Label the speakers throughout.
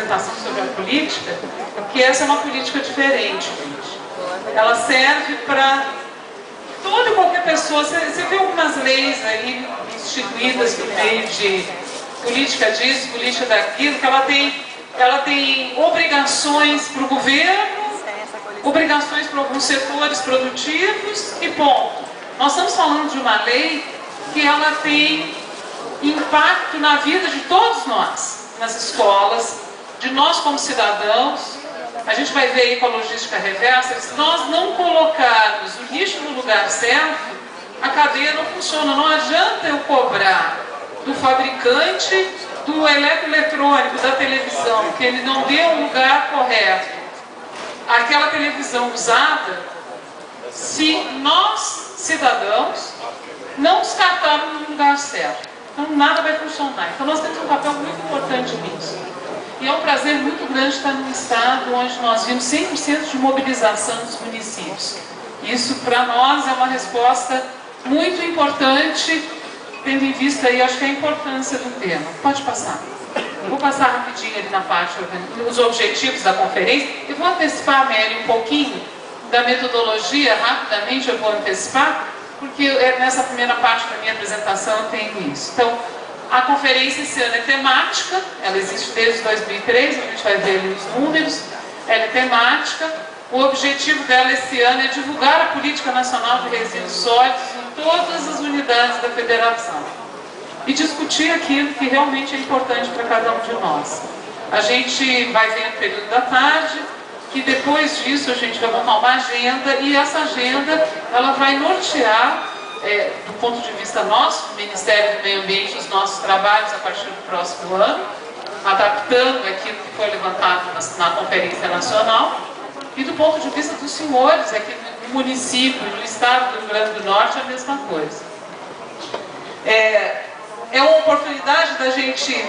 Speaker 1: apresentação sobre a política, que essa é uma política diferente, gente. Ela serve para toda e qualquer pessoa. Você vê algumas leis aí instituídas no meio de política disso, política daquilo, que ela tem obrigações para o governo, obrigações para alguns setores produtivos e ponto. Nós estamos falando de uma lei que ela tem impacto na vida de todos nós, nas escolas, de nós como cidadãos. A gente vai ver aí com a logística reversa, se nós não colocarmos o lixo no lugar certo, a cadeia não funciona. Não adianta eu cobrar do fabricante do eletroeletrônico, da televisão, que ele não dê um lugar correto aquela televisão usada, se nós, cidadãos, não descartarmos no lugar certo. Então nada vai funcionar. Então nós temos um papel muito importante nisso. E é um prazer muito grande estar num estado onde nós vimos 100% de mobilização dos municípios. Isso para nós é uma resposta muito importante, tendo em vista aí, acho que a importância do tema. Pode passar. Eu vou passar rapidinho ali na parte, os objetivos da conferência. Eu vou antecipar, Mary, um pouquinho da metodologia, rapidamente eu vou antecipar, porque nessa primeira parte da minha apresentação eu tenho isso. Então, a conferência esse ano é temática, ela existe desde 2003, a gente vai ver ali os números, ela é temática. O objetivo dela esse ano é divulgar a Política Nacional de Resíduos Sólidos em todas as unidades da Federação e discutir aquilo que realmente é importante para cada um de nós. A gente vai ver no período da tarde, que depois disso a gente vai montar uma agenda, e essa agenda ela vai nortear, do ponto de vista nosso, do Ministério do Meio Ambiente, os nossos trabalhos a partir do próximo ano, adaptando aquilo que foi levantado na Conferência Nacional, e do ponto de vista dos senhores, aqui no município, no estado do Rio Grande do Norte, a mesma coisa. É uma oportunidade da gente,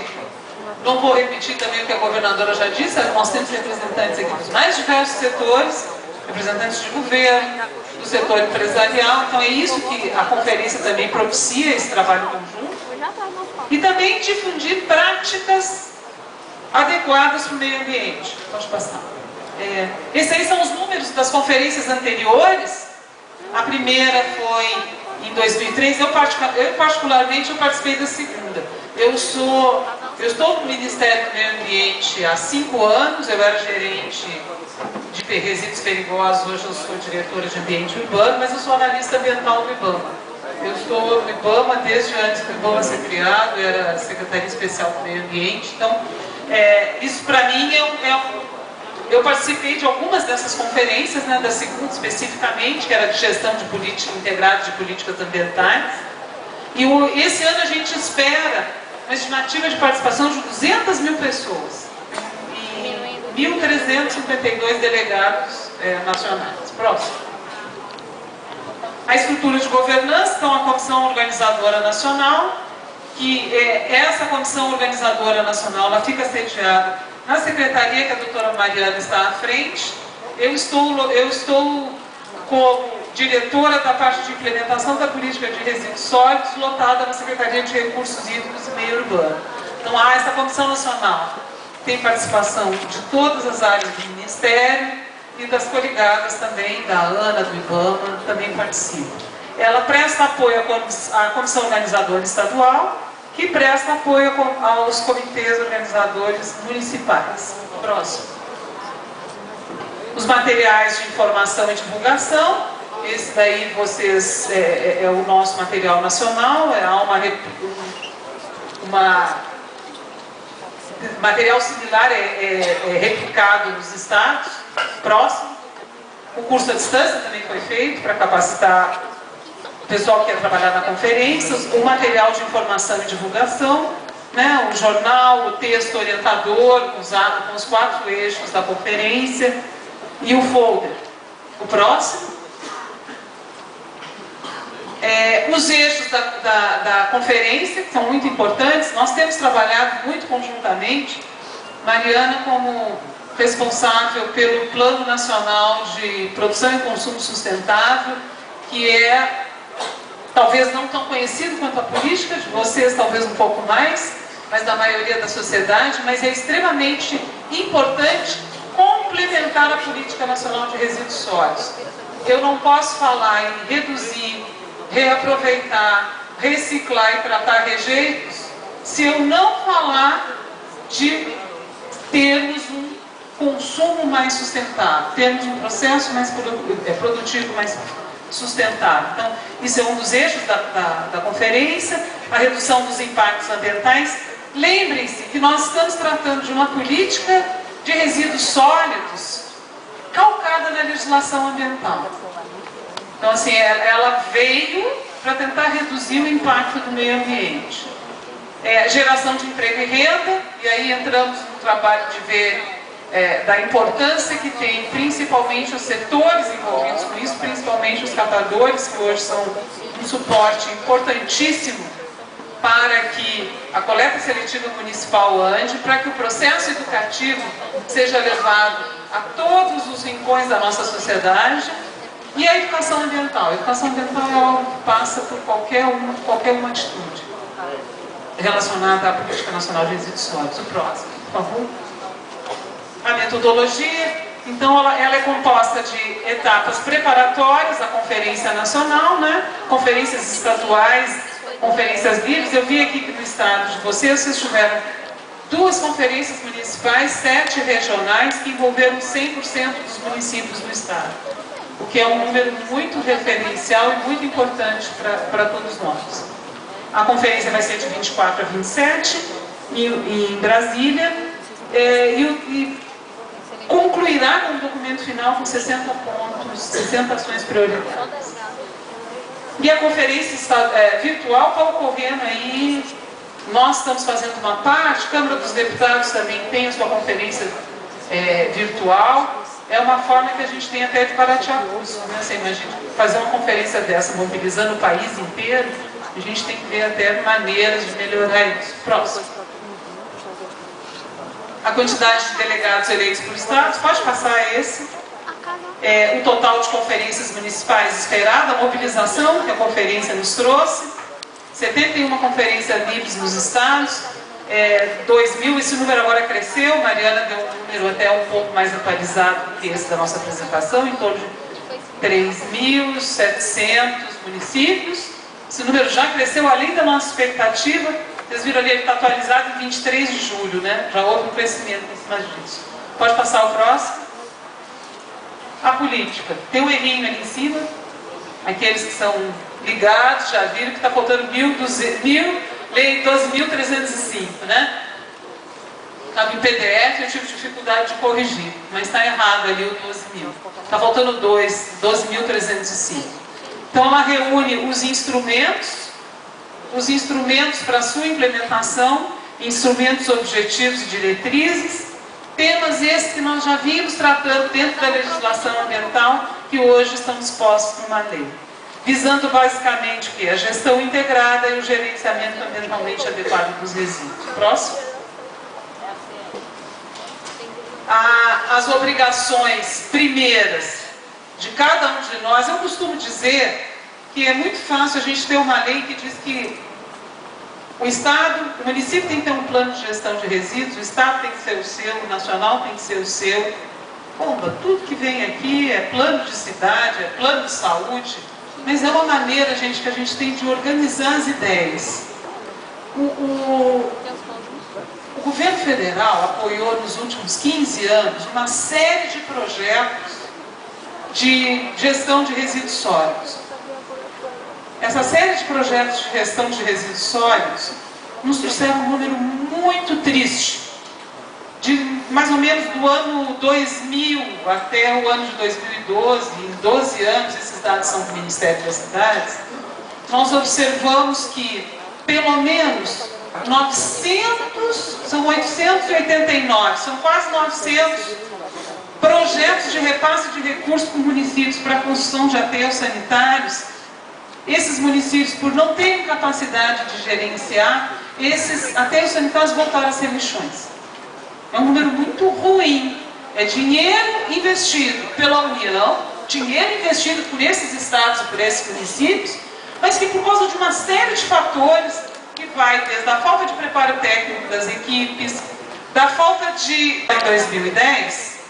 Speaker 1: não vou repetir também o que a governadora já disse, nós temos representantes aqui dos mais diversos setores, representantes de governo, do setor empresarial, então é isso que a conferência também propicia, esse trabalho conjunto, e também difundir práticas adequadas para o meio ambiente. Pode passar. Esses aí são os números das conferências anteriores. A primeira foi em 2003, eu particularmente eu participei da segunda. Eu estou no Ministério do Meio Ambiente há 5 anos, eu era gerente de resíduos perigosos, hoje eu sou diretora de ambiente urbano, mas eu sou analista ambiental do IBAMA. Eu estou no IBAMA desde antes do IBAMA ser criado, eu era Secretaria Especial do Meio Ambiente, então isso para mim eu participei de algumas dessas conferências, né, da segunda especificamente, que era de gestão de política integrada de políticas ambientais. E esse ano a gente espera uma estimativa de participação de 200 mil pessoas e 1.352 delegados nacionais. Próximo. A estrutura de governança, então a Comissão Organizadora Nacional, que essa Comissão Organizadora Nacional ela fica sediada na secretaria que a doutora Mariana está à frente. Eu estou como diretora da parte de implementação da política de resíduos sólidos, lotada na Secretaria de Recursos Hídricos e Meio Urbano. Então há essa Comissão Nacional, tem participação de todas as áreas do Ministério e das coligadas também, da ANA, do IBAMA, também participa. Ela presta apoio à Comissão Organizadora Estadual, que presta apoio aos comitês organizadores municipais. Próximo. Os materiais de informação e divulgação, esse daí vocês, é o nosso material nacional, material similar replicado nos estados. Próximo. O curso à distância também foi feito para capacitar o pessoal que ia trabalhar na conferência, o material de informação e divulgação, né, o jornal, o texto orientador, usado com os 4 eixos da conferência, e o folder. O próximo. Os eixos da conferência, que são muito importantes, nós temos trabalhado muito conjuntamente, Mariana como responsável pelo Plano Nacional de Produção e Consumo Sustentável, que talvez não tão conhecido quanto a política, de vocês talvez um pouco mais, mas da maioria da sociedade, mas é extremamente importante complementar a Política Nacional de Resíduos Sólidos. Eu não posso falar em reduzir, reaproveitar, reciclar e tratar rejeitos se eu não falar de termos um consumo mais sustentável, termos um processo mais produtivo mais sustentável. Então, isso é um dos eixos da conferência, a redução dos impactos ambientais. Lembrem-se que nós estamos tratando de uma política de resíduos sólidos calcada na legislação ambiental. Então, assim, ela veio para tentar reduzir o impacto do meio ambiente. Geração de emprego e renda, e aí entramos no trabalho de ver da importância que tem principalmente os setores envolvidos com isso, principalmente os catadores, que hoje são um suporte importantíssimo para que a coleta seletiva municipal ande, para que o processo educativo seja levado a todos os rincões da nossa sociedade, e a educação ambiental. A educação ambiental é algo que passa por qualquer uma atitude relacionada à Política Nacional de Resíduos Sólidos. O próximo, por favor. A metodologia, então, ela é composta de etapas preparatórias da Conferência Nacional, né? Conferências estaduais, conferências livres. Eu vi aqui que no estado de vocês tiveram 2 conferências municipais, 7 regionais, que envolveram 100% dos municípios do estado, o que é um número muito referencial e muito importante para todos nós. A conferência vai ser de 24 a 27, em Brasília, e concluirá com um documento final com 60 pontos, 60 ações prioritárias. E a conferência virtual está ocorrendo aí, nós estamos fazendo uma parte, a Câmara dos Deputados também tem a sua conferência virtual. É uma forma que a gente tem até de baratear custo, né? Você imagina, fazer uma conferência dessa, mobilizando o país inteiro, a gente tem que ver até maneiras de melhorar isso. Próximo. A quantidade de delegados eleitos por estados, pode passar esse. O total de conferências municipais esperado, a mobilização que a conferência nos trouxe, 71 conferências livres nos estados, 2.000, esse número agora cresceu, Mariana deu um número até um pouco mais atualizado do que esse da nossa apresentação, em torno de 3.700 municípios. Esse número já cresceu além da nossa expectativa. Vocês viram ali, ele está atualizado em 23 de julho, né? Já houve um crescimento em cima disso. Pode passar o próximo. A política. Tem um errinho ali em cima. Aqueles que são ligados já viram que está faltando 12.305, né? Estava em PDF, eu tive dificuldade de corrigir, mas está errado ali o 12.000. Está faltando 12.305. Então ela reúne os instrumentos para sua implementação, instrumentos objetivos e diretrizes, temas esses que nós já vimos tratando dentro da legislação ambiental, que hoje estão dispostos numa lei, visando basicamente o quê? A gestão integrada e o gerenciamento ambientalmente adequado dos resíduos. Próximo. As obrigações primeiras de cada um de nós. Eu costumo dizer que é muito fácil a gente ter uma lei que diz que o Estado, o município tem que ter um plano de gestão de resíduos, o Estado tem que ser o seu, o nacional tem que ser o seu. Bomba, tudo que vem aqui é plano de cidade, é plano de saúde, mas é uma maneira, gente, que a gente tem de organizar as ideias. O governo federal apoiou nos últimos 15 anos uma série de projetos de gestão de resíduos sólidos. Essa série de projetos de gestão de resíduos sólidos nos trouxeram um número muito triste. De mais ou menos do ano 2000 até o ano de 2012, em 12 anos, esses dados são do Ministério das Cidades, nós observamos que pelo menos 889, são quase 900 projetos de repasse de recursos para municípios para a construção de aterros sanitários. Esses municípios, por não terem capacidade de gerenciar, esses aterros sanitários voltaram a ser lixões. É um número muito ruim. É dinheiro investido pela União, dinheiro investido por esses estados e por esses municípios, mas que por causa de uma série de fatores, que vai desde a falta de preparo técnico das equipes, da falta de... Em 2010,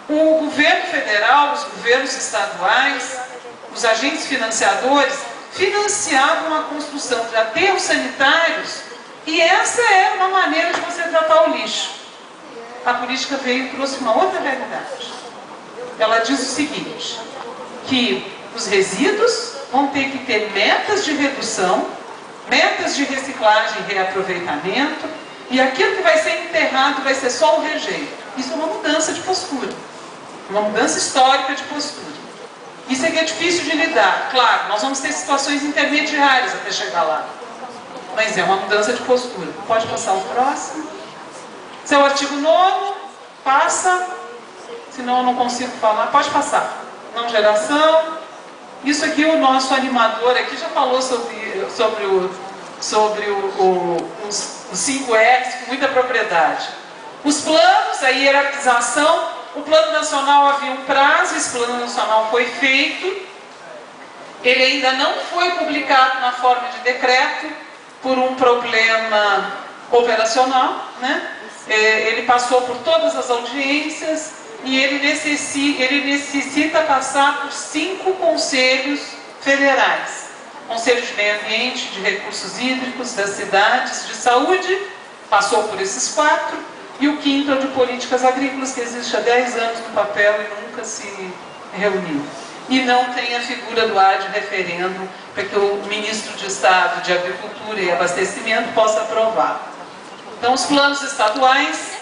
Speaker 1: o governo federal, os governos estaduais, os agentes financiadores financiavam a construção de aterros sanitários, e essa era uma maneira de você tratar o lixo. A política veio e trouxe uma outra realidade. Ela diz o seguinte, que os resíduos vão ter que ter metas de redução, metas de reciclagem e reaproveitamento, e aquilo que vai ser enterrado vai ser só o rejeito. Isso é uma mudança de postura, uma mudança histórica de postura. Isso é que é difícil de lidar. Claro, nós vamos ter situações intermediárias até chegar lá, mas é uma mudança de postura. Pode passar o próximo. Esse é o artigo 9º, passa, senão eu não consigo falar. Pode passar. Não geração. Isso aqui, o nosso animador aqui já falou sobre os 5 R's com muita propriedade. Os planos, a hierarquização. O Plano Nacional havia um prazo, esse Plano Nacional foi feito. Ele ainda não foi publicado na forma de decreto, por um problema operacional, né? Ele passou por todas as audiências e ele necessita passar por 5 conselhos federais. Conselho de Meio Ambiente, de Recursos Hídricos, das cidades, de saúde, passou por esses 4. E o 5º é o de Políticas Agrícolas, que existe há 10 anos no papel e nunca se reuniu. E não tem a figura do ad referendo para que o ministro de Estado de Agricultura e Abastecimento possa aprovar. Então, os planos estaduais,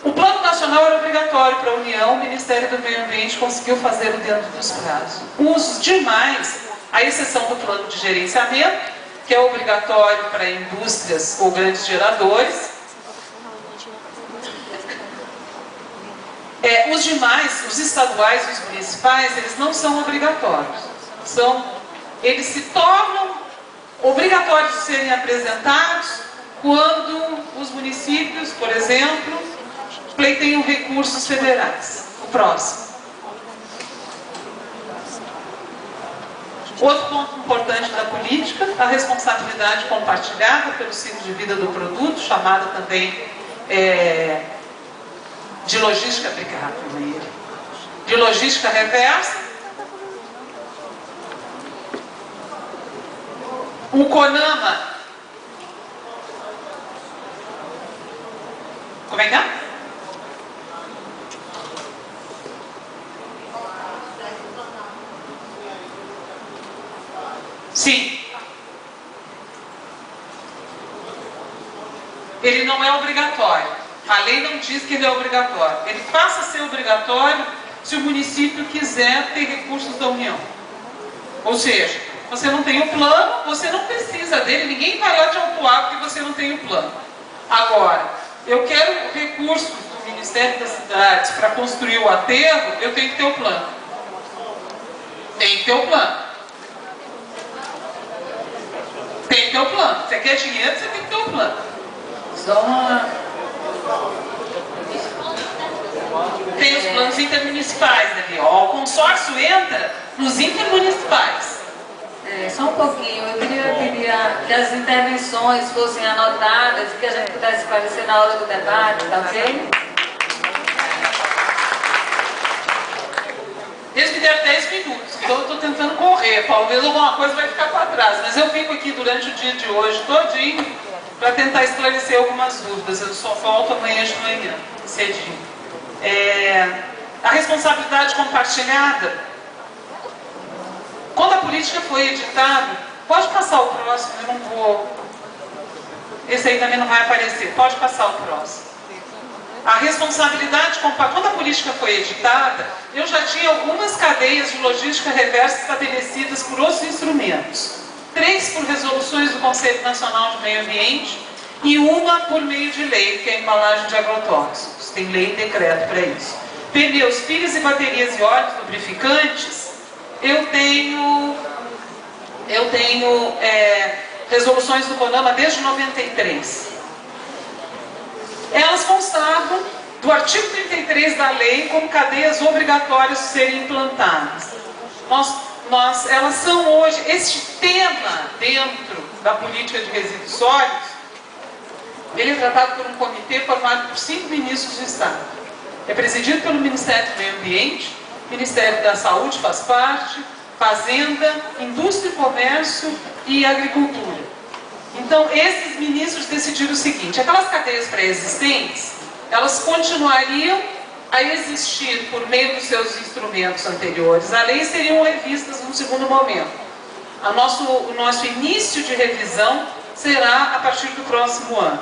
Speaker 1: o Plano Nacional era obrigatório para a União, o Ministério do Meio Ambiente conseguiu fazê-lo dentro dos prazos. Os demais, à exceção do plano de gerenciamento, que é obrigatório para indústrias ou grandes geradores, os demais, os estaduais e os municipais, eles não são obrigatórios. Eles se tornam obrigatórios de serem apresentados quando os municípios, por exemplo, pleiteiam recursos federais. O próximo. Outro ponto importante da política, a responsabilidade compartilhada pelo ciclo de vida do produto, chamada também de logística aplicável, de logística reversa. O CONAMA, como é que é? Sim. Ele não é obrigatório. A lei não diz que ele é obrigatório. Ele passa a ser obrigatório se o município quiser ter recursos da União. Ou seja, você não tem o plano, você não precisa dele, ninguém vai lá te autuar porque você não tem o plano. Agora, eu quero recursos do Ministério das Cidades para construir o aterro, eu tenho que ter o plano. Tem que ter o plano. Tem que ter o plano. Você quer dinheiro, você tem que ter o plano. Tem os planos intermunicipais ali, ó. O consórcio entra nos intermunicipais.
Speaker 2: Só um pouquinho, eu queria que as intervenções fossem anotadas e que a gente pudesse esclarecer na hora do debate, tá ok?
Speaker 1: Eles me deram 10 minutos, então eu estou tentando correr. Talvez alguma coisa vai ficar para trás, mas eu fico aqui durante o dia de hoje todinho para tentar esclarecer algumas dúvidas. Eu só volto amanhã de manhã, cedinho. A responsabilidade compartilhada. Quando a política foi editada, pode passar o próximo, eu não vou... Esse aí também não vai aparecer, pode passar o próximo. A responsabilidade compartilhada. Quando a política foi editada, eu já tinha algumas cadeias de logística reversa estabelecidas por outros instrumentos. 3 por resoluções do Conselho Nacional de Meio Ambiente e uma por meio de lei, que é a embalagem de agrotóxicos. Tem lei e decreto para isso. Pneus, pilhas e baterias e óleos lubrificantes, eu tenho resoluções do CONAMA desde 93. Elas constavam do artigo 33 da lei como cadeias obrigatórias de serem implantadas. Elas são hoje, este tema dentro da política de resíduos sólidos, ele é tratado por um comitê formado por 5 ministros de Estado. É presidido pelo Ministério do Meio Ambiente, Ministério da Saúde faz parte, Fazenda, Indústria e Comércio e Agricultura. Então, esses ministros decidiram o seguinte: aquelas cadeias pré-existentes, elas continuariam a existir por meio dos seus instrumentos anteriores. As leis seriam revistas num segundo momento. O nosso início de revisão será a partir do próximo ano.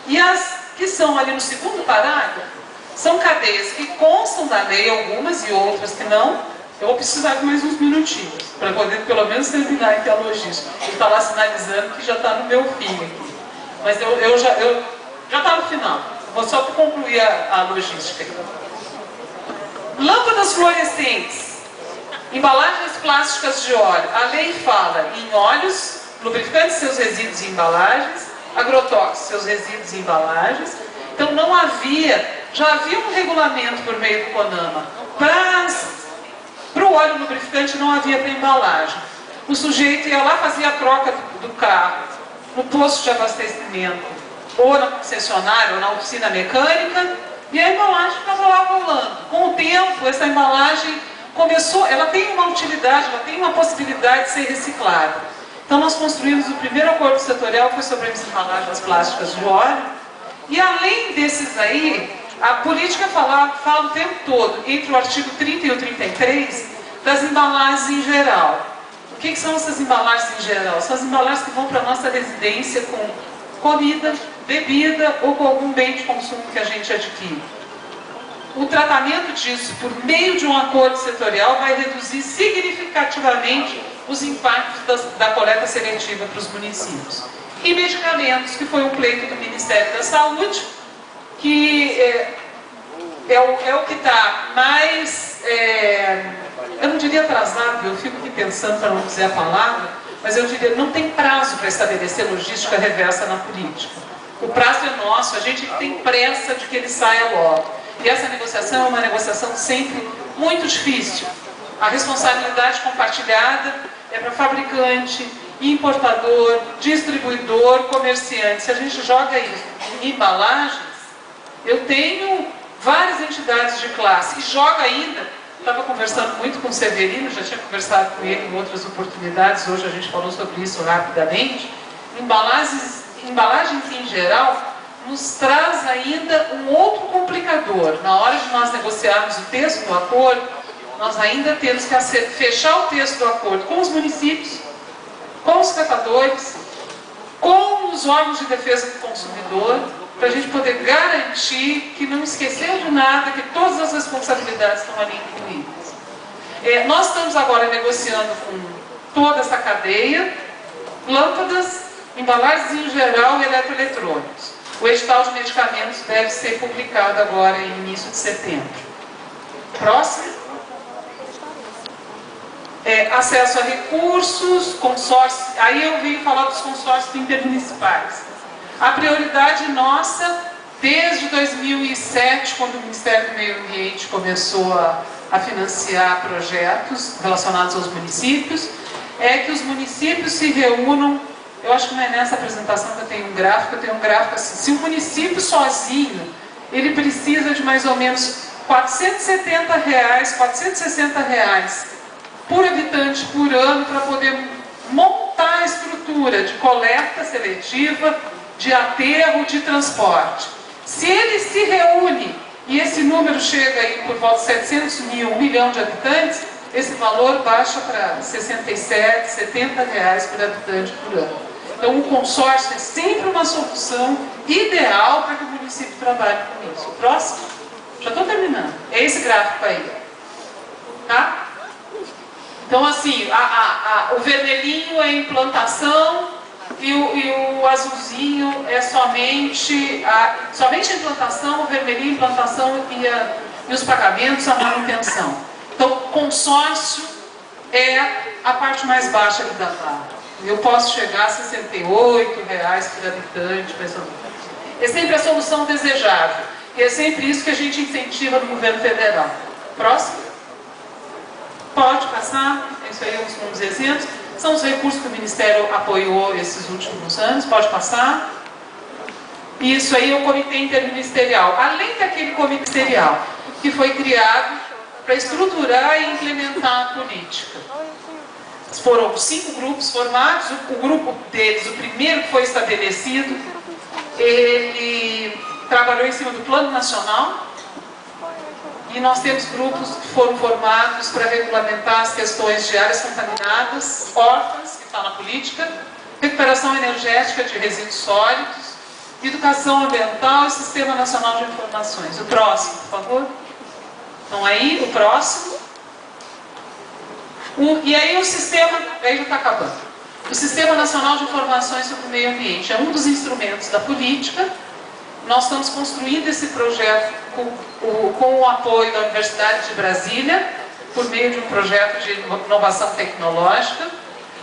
Speaker 1: E as que são ali no segundo parágrafo, são cadeias que constam da lei, algumas e outras que não. Eu vou precisar de mais uns minutinhos, para poder pelo menos terminar aqui a logística. Ele está lá sinalizando que já está no meu fim aqui. Mas já está no final. Vou só concluir a logística aqui. Lâmpadas fluorescentes, embalagens plásticas de óleo. A lei fala em óleos, lubrificantes, seus resíduos e embalagens, agrotóxicos, seus resíduos e embalagens. Então não havia, já havia um regulamento por meio do CONAMA. Para o óleo lubrificante não havia para embalagem. O sujeito ia lá, fazia a troca do carro no posto de abastecimento, ou na concessionária, ou na oficina mecânica, e a embalagem ficava lá rolando. Com o tempo, essa embalagem começou, ela tem uma utilidade, ela tem uma possibilidade de ser reciclada. Então nós construímos o primeiro acordo setorial, foi sobre as embalagens plásticas de óleo, e além desses aí, a política fala o tempo todo, entre o artigo 30 e o 33, das embalagens em geral. O que são essas embalagens em geral? São as embalagens que vão para a nossa residência com comida, bebida ou com algum bem de consumo que a gente adquire. O tratamento disso, por meio de um acordo setorial, vai reduzir significativamente os impactos da coleta seletiva para os municípios. E medicamentos, que foi um pleito do Ministério da Saúde, que é o que está mais, eu não diria atrasado, eu fico aqui pensando para não dizer a palavra, mas eu diria, não tem prazo para estabelecer logística reversa na política. O prazo é nosso, a gente tem pressa de que ele saia logo. E essa negociação é uma negociação sempre muito difícil. A responsabilidade compartilhada é para fabricante, importador, distribuidor, comerciante. Se a gente joga isso em embalagens, eu tenho várias entidades de classe e joga ainda. Estava conversando muito com o Severino, já tinha conversado com ele em outras oportunidades, hoje a gente falou sobre isso rapidamente. Embalagens em geral nos traz ainda um outro complicador. Na hora de nós negociarmos o texto do acordo, nós ainda temos que fechar o texto do acordo com os municípios, com os catadores, com os órgãos de defesa do consumidor, para a gente poder garantir que não esqueceu de nada, que todas as responsabilidades estão ali incluídas. Nós estamos agora negociando com toda essa cadeia, lâmpadas, embalagens em geral e eletroeletrônicos. O edital de medicamentos deve ser publicado agora em início de setembro. Próximo. Acesso a recursos, consórcios. Aí eu vim falar dos consórcios intermunicipais. A prioridade nossa, desde 2007, quando o Ministério do Meio Ambiente começou a financiar projetos relacionados aos municípios, é que os municípios se reúnam. Eu acho que não é nessa apresentação que eu tenho um gráfico assim. Se o município sozinho, ele precisa de mais ou menos R$470, R$460 por habitante por ano para poder montar a estrutura de coleta seletiva, de aterro, de transporte. Se ele se reúne e esse número chega aí por volta de 700 mil, 1 milhão de habitantes, esse valor baixa para R$67, R$70 por habitante por ano. Então, o consórcio é sempre uma solução ideal para que o município trabalhe com isso. Próximo? Já estou terminando. É esse gráfico aí. Tá? Então, assim, o vermelhinho é implantação e o azulzinho é somente a implantação, o vermelhinho implantação e os pagamentos, a manutenção. Então, consórcio é a parte mais baixa aqui da barra. Eu posso chegar a R$68 por habitante, mais ou menos. É sempre a solução desejável. E é sempre isso que a gente incentiva no governo federal. Próximo. Pode passar. Isso aí são uns exemplos. São os recursos que o Ministério apoiou esses últimos anos. Pode passar. Isso aí é o Comitê Interministerial. Além daquele comitê ministerial que foi criado para estruturar e implementar a política. Foram 5 grupos formados. O grupo deles, o primeiro que foi estabelecido, ele trabalhou em cima do Plano Nacional. E nós temos grupos que foram formados para regulamentar as questões de áreas contaminadas, órfãs, que está na política, recuperação energética de resíduos sólidos, educação ambiental e Sistema Nacional de Informações. O próximo, por favor. Então aí, o próximo. E aí o sistema, aí já está acabando. O Sistema Nacional de Informações sobre o Meio Ambiente é um dos instrumentos da política. Nós estamos construindo esse projeto com o apoio da Universidade de Brasília, por meio de um projeto de inovação tecnológica.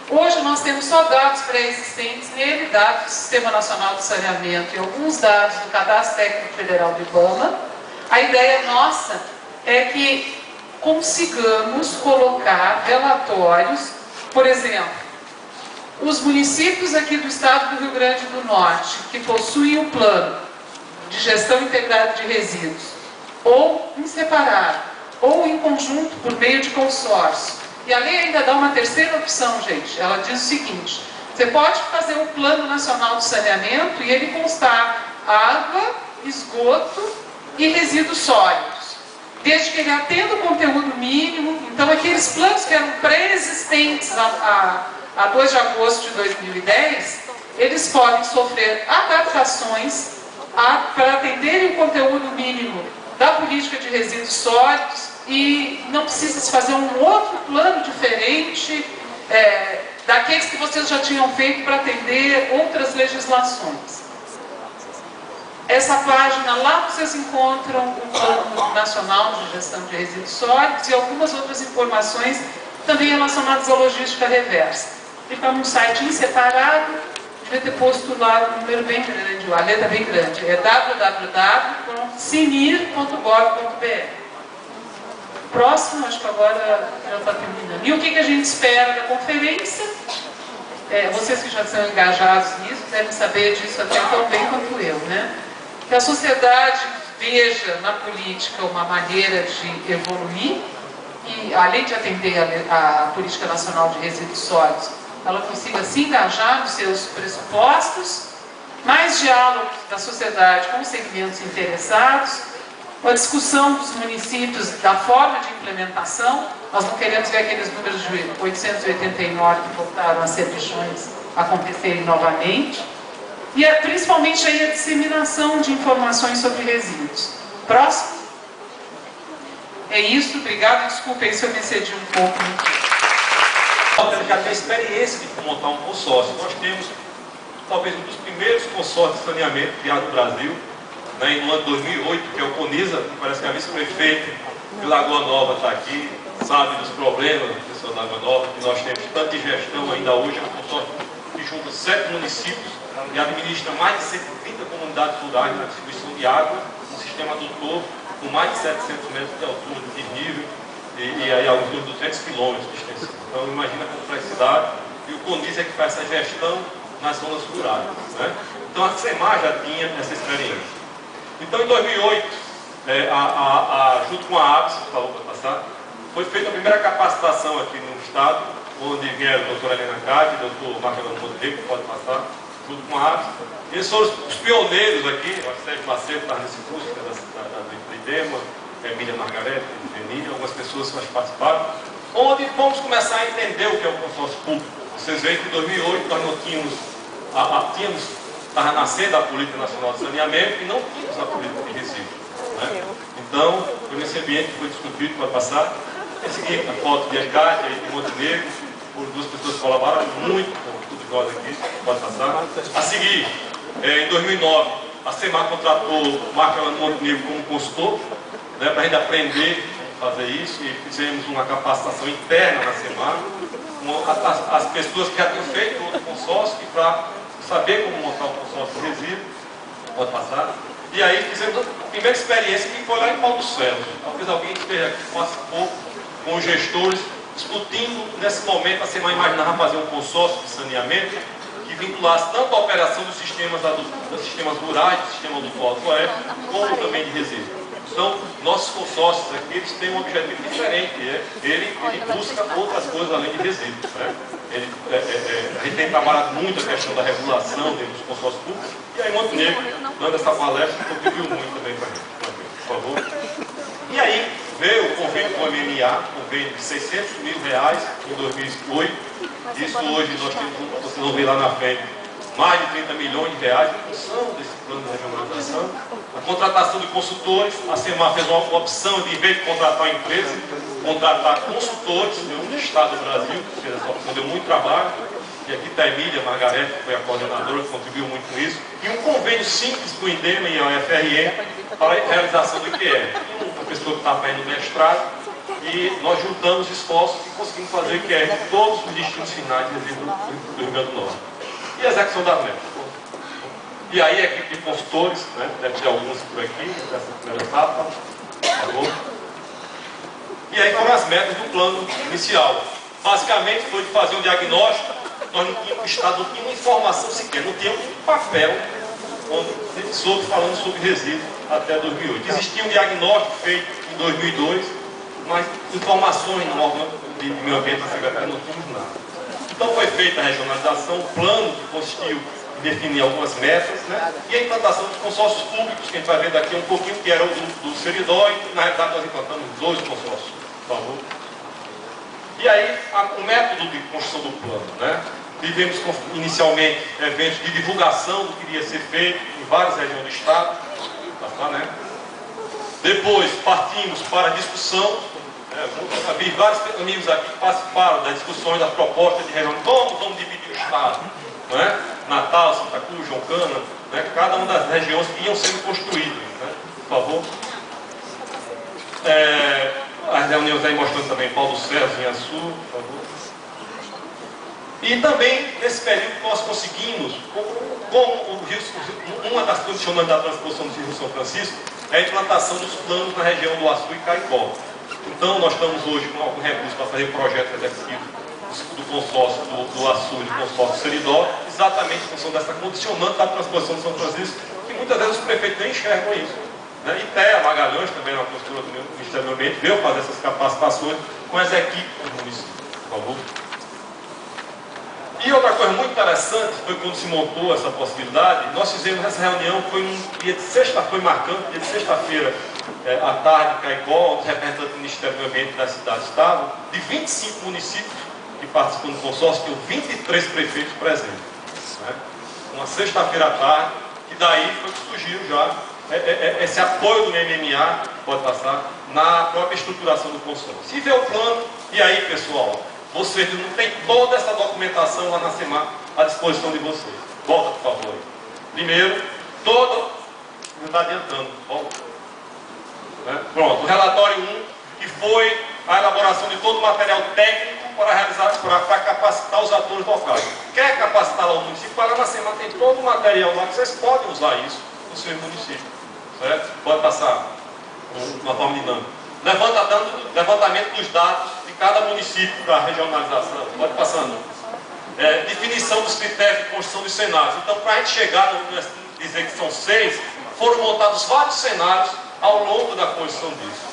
Speaker 1: Hoje nós temos só dados pré-existentes nele, dados do Sistema Nacional de Saneamento e alguns dados do Cadastro Técnico Federal do IBAMA. A ideia nossa é que consigamos colocar relatórios, por exemplo, os municípios aqui do estado do Rio Grande do Norte, que possuem o plano de gestão integrada de resíduos, ou em separado, ou em conjunto por meio de consórcio. E a lei ainda dá uma terceira opção, gente. Ela diz o seguinte: você pode fazer um plano nacional de saneamento e ele constar água, esgoto e resíduos sólidos, desde que ele atenda o conteúdo mínimo. Então, aqueles planos que eram pré-existentes a 2 de agosto de 2010, eles podem sofrer adaptações para atenderem o conteúdo mínimo da política de resíduos sólidos e não precisa se fazer um outro plano diferente daqueles que vocês já tinham feito para atender outras legislações. Essa página lá vocês encontram o Plano Nacional de Gestão de Resíduos Sólidos e algumas outras informações também relacionadas à logística reversa. Fica num site em separado. Devia ter posto lá um número bem grande, a letra bem grande. É www.cinir.gov.br. Próximo, acho que agora já está terminando. E o que a gente espera da conferência? Vocês que já são engajados nisso devem saber disso até tão bem quanto eu, né? Que a sociedade veja na política uma maneira de evoluir e, além de atender a Política Nacional de Resíduos Sólidos, ela consiga se engajar nos seus pressupostos, mais diálogo da sociedade com os segmentos interessados, a discussão dos municípios da forma de implementação. Nós não queremos ver aqueles números de 889 que voltaram a ser bichões acontecerem novamente. E principalmente aí a disseminação de informações sobre resíduos. Próximo. É isso, obrigado. Desculpe aí se eu me excedi um pouco.
Speaker 3: Já tem experiência de montar um consórcio. Nós temos talvez um dos primeiros consórcios de saneamento criado no Brasil, né, no ano de 2008, que é o CONISA, que parece que a vice-prefeita de Lagoa Nova está aqui, sabe dos problemas da pessoa de Lagoa Nova, que nós temos tanta gestão ainda hoje. É um consórcio que junta 7 municípios e administra mais de 130 comunidades rurais na distribuição de água, um sistema adutor com mais de 700 metros de altura de nível e aí alguns 200 quilômetros de extensão. Então imagina a complexidade, e o CONISA é que faz essa gestão nas zonas rurais, né? Então a SEMAR já tinha essa experiência. Então em 2008, junto com a ABS, por favor, para passar, foi feita a primeira capacitação aqui no estado, onde vieram a doutora Helena Cade, o doutor Marcelo Monteiro, pode passar, junto com a ABS. Eles foram os pioneiros aqui, o Sérgio Macedo estava nesse curso, que é da IDEMA, Emília Margarete, Denilha, algumas pessoas que participaram, onde vamos começar a entender o que é o consórcio público. Vocês veem que em 2008 nós não estava nascendo a Política Nacional de Saneamento e não tínhamos a política de resíduos, né? Então, foi nesse ambiente que foi discutido, pode passar. Esse aqui, a foto de Ecate e de Montenegro, por 2 pessoas que colaboraram muito com todos nós aqui, pode passar. A seguir, em 2009, a SEMAR contratou o Marcelo Montenegro como consultor, né, para a gente aprender a fazer isso, e fizemos uma capacitação interna na SEMAR, as pessoas que já tinham feito outro consórcio, para saber como montar um consórcio de resíduo, pode passar. E aí fizemos a primeira experiência que foi lá em Pau dos Ferros. Talvez alguém esteja aqui, participou com os gestores discutindo, nesse momento, a SEMAI imaginava fazer um consórcio de saneamento que vinculasse tanto a operação dos sistemas rurais, do sistema do Alto-Oeste, como também de resíduos. Então, nossos consórcios aqui, eles têm um objetivo diferente, ele busca outras coisas além de resíduos. Né? A gente tem trabalhado muito a questão da regulação dentro dos consórcios públicos, e aí Montenegro, dando essa palestra, contribuiu muito também para a gente. Por favor. E aí veio o convênio com o MMA, convênio de R$600 mil em 2008. Isso hoje nós temos, vocês vão ver lá na frente, mais de 30 milhões de reais em função desse plano de regionalização. A contratação de consultores, a SEMAI fez uma opção de, em vez de contratar uma empresa, contratar consultores do Estado do Brasil, que fez essa opção, deu muito trabalho. E aqui está a Emília Margarete, que foi a coordenadora, que contribuiu muito com isso. E um convênio simples com o INDEMA e a UFRN para a realização do IQE. Uma pessoa que estava fazendo mestrado, e nós juntamos esforços e conseguimos fazer o IQE em todos os destinos finais do Rio Grande do Norte. E a execução das metas. E aí a equipe de consultores, né, deve ter alguns por aqui, nessa primeira etapa, por favor. E aí foram as metas do plano inicial. Basicamente foi de fazer um diagnóstico. Nós não tínhamos, o Estado não tinha uma informação sequer, não tinha um papel falando sobre resíduos até 2008. Existia um diagnóstico feito em 2002, mas informações no órgão de meio ambiente da Secretaria não tínhamos nada. Então foi feita a regionalização, um plano que consistiu em definir algumas metas, né? E a implantação dos consórcios públicos, que a gente vai ver daqui um pouquinho, que era o do Seridó, e na realidade nós implantamos 2 consórcios, por favor. E aí, o método de construção do plano, né? Tivemos inicialmente eventos de divulgação do que iria ser feito em várias regiões do Estado, né? Depois partimos para a discussão, havia vários amigos aqui que participaram das discussões, das propostas de região, como vamos dividir o Estado, né? Natal, Santa Cruz, Joncana, né? Cada uma das regiões que iam sendo construídas, né? Por favor. As reuniões aí mostrando também Paulo do Céu, Inhaçu, por favor. E também, nesse período, nós conseguimos, uma das condicionantes da transposição do Rio São Francisco é a implantação dos planos na região do Açu e Caicó. Então, nós estamos hoje com algum recurso para fazer o projeto executivo do consórcio do Açu e do consórcio Seridó, exatamente em função dessa condicionante da transposição de São Francisco, que muitas vezes os prefeitos nem enxergam isso. Né? E Thea Magalhães, também na postura do Ministério do Ambiente, veio fazer essas capacitações com as equipes do município. Por favor. E outra coisa muito interessante foi quando se montou essa possibilidade, nós fizemos essa reunião, foi um dia de sexta-feira, foi marcante, dia de sexta-feira à tarde, em Caicó, onde os representantes do Ministério do Ambiente da cidade estavam, de 25 municípios que participam do consórcio, tinham 23 prefeitos presentes. Né? Uma sexta-feira à tarde, e daí foi que surgiu já esse apoio do MMA, pode passar, na própria estruturação do consórcio. Se vê o plano, e aí, pessoal, vocês não têm toda essa documentação lá na SEMAI à disposição de vocês. Volta, por favor. Primeiro, não está adiantando. Volta. Né? Pronto, o relatório 1, que foi a elaboração de todo o material técnico para capacitar os atores locais. Quer capacitar lá o município? Para lá na SEMAI tem todo o material lá que vocês podem usar isso no seu município. Certo? Pode passar uma forma dinâmica. Levantamento dos dados de cada município para a regionalização. Pode passando. Definição dos critérios de construção dos cenários. Então, para a gente chegar a dizer que são 6, foram montados vários cenários ao longo da construção disso.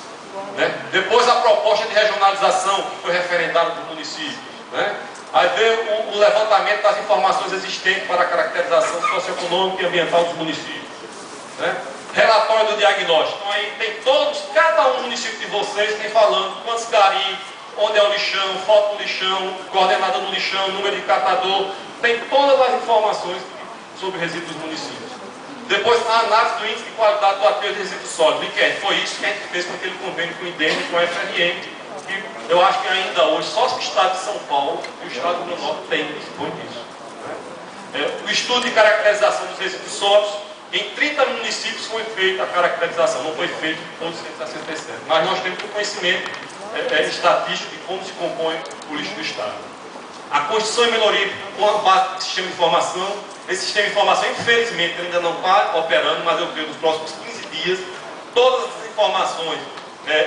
Speaker 3: Né? Depois a proposta de regionalização, que foi referendada do município. Né? Aí veio o levantamento das informações existentes para a caracterização socioeconômica e ambiental dos municípios. Né? Relatório do diagnóstico. Então aí tem todos, cada um município de vocês tem falando quantos garis, onde é o lixão, foto do lixão, coordenada do lixão, número de catador, tem todas as informações sobre resíduos dos municípios. Depois a análise do índice de qualidade do aterro de resíduos sólidos, que foi isso que a gente fez com aquele convênio com o INDEM e com a FRN, que eu acho que ainda hoje só o estado de São Paulo e o estado do Rio Grande do Norte tem isso. O estudo de caracterização dos resíduos sólidos, em 30 municípios foi feita a caracterização, não foi feito em todos os 167. Mas nós temos o conhecimento estatístico de como se compõe o lixo do Estado. A construção e melhoria com a base de sistema de informação. Esse sistema de informação, infelizmente, ainda não está operando, mas eu creio que nos próximos 15 dias, todas as informações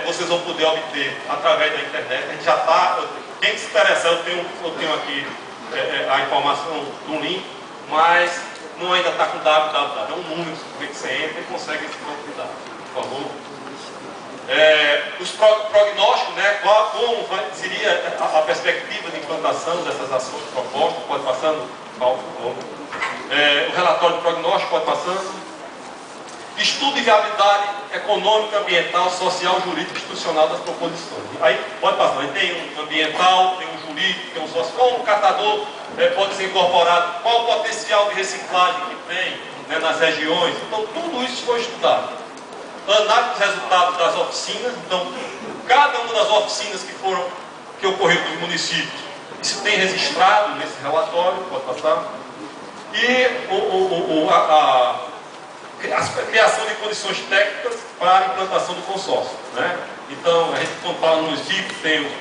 Speaker 3: vocês vão poder obter através da internet. A gente já está Quem se interessar, eu tenho aqui a informação do link, mas não ainda está com www, é um número que você entra e consegue esse banco de dados, por favor. Os prognósticos, né, como seria a perspectiva de implantação dessas ações propostas, pode passando, por favor. O relatório de prognóstico, pode passando. Estudo de viabilidade econômica, ambiental, social, jurídica e institucional das proposições. Aí pode passar, aí tem um ambiental, tem um jurídico, tem um social, como o catador pode ser incorporado, qual o potencial de reciclagem que tem, né, nas regiões. Então tudo isso foi estudado. Análise dos resultados das oficinas, então cada uma das oficinas que ocorreram nos municípios, isso tem registrado nesse relatório, pode passar. E a criação de condições técnicas para a implantação do consórcio, né? Então, a gente, quando fala no município, tem o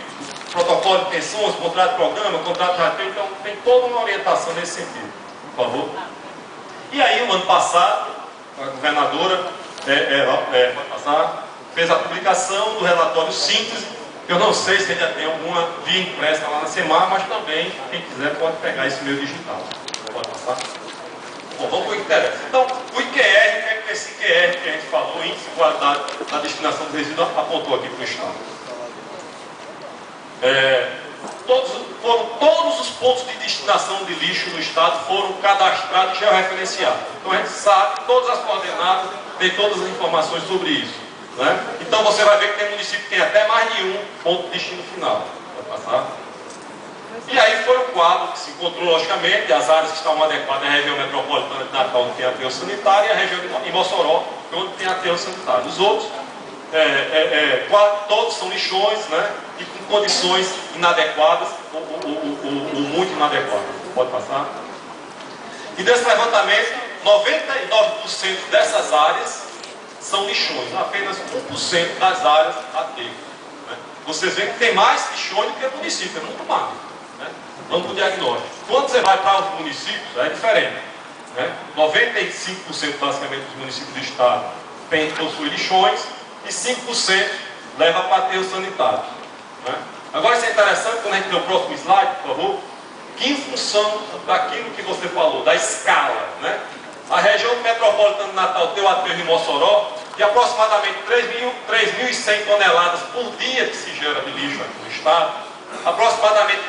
Speaker 3: protocolo de pensões, contrato de programa, contrato de rateio, então tem toda uma orientação nesse sentido, por favor. E aí, o ano passado, a governadora pode passar, fez a publicação do relatório síntese. Eu não sei se ainda tem alguma via impressa lá na SEMAR, mas também, quem quiser, pode pegar esse meio digital. Pode passar? Bom, vamos para o IQR. Então, o IQR, o que é que esse IQR que a gente falou, Índice de Qualidade da Destinação de Resíduos, apontou aqui para o Estado? Todos os pontos de destinação de lixo no Estado foram cadastrados e georreferenciados. Então a gente sabe, todas as coordenadas, tem todas as informações sobre isso, né? Então você vai ver que tem município que tem até mais de um ponto de destino final. Pode passar? E aí foi o quadro que se encontrou, logicamente, as áreas que estavam adequadas na região metropolitana de Natal, onde tem aterro sanitário, e a região de Mossoró, onde tem aterro sanitário. Os outros, todos são lixões, né? E com condições inadequadas, ou muito inadequadas. Pode passar? E desse levantamento, 99% dessas áreas são lixões, apenas 1% das áreas aterro. Né? Vocês veem que tem mais lixões do que município, é muito mais. Né? Vamos para o diagnóstico. Quando você vai para os municípios, é diferente. Né? 95% basicamente dos municípios do estado possuem lixões e 5% leva para aterros sanitários. Né? Agora isso é interessante, quando a gente tem o próximo slide, por favor, que em função daquilo que você falou, da escala, né? A região metropolitana de Natal tem o aterro de Mossoró, de aproximadamente 3.100 toneladas por dia que se gera de lixo aqui no estado, aproximadamente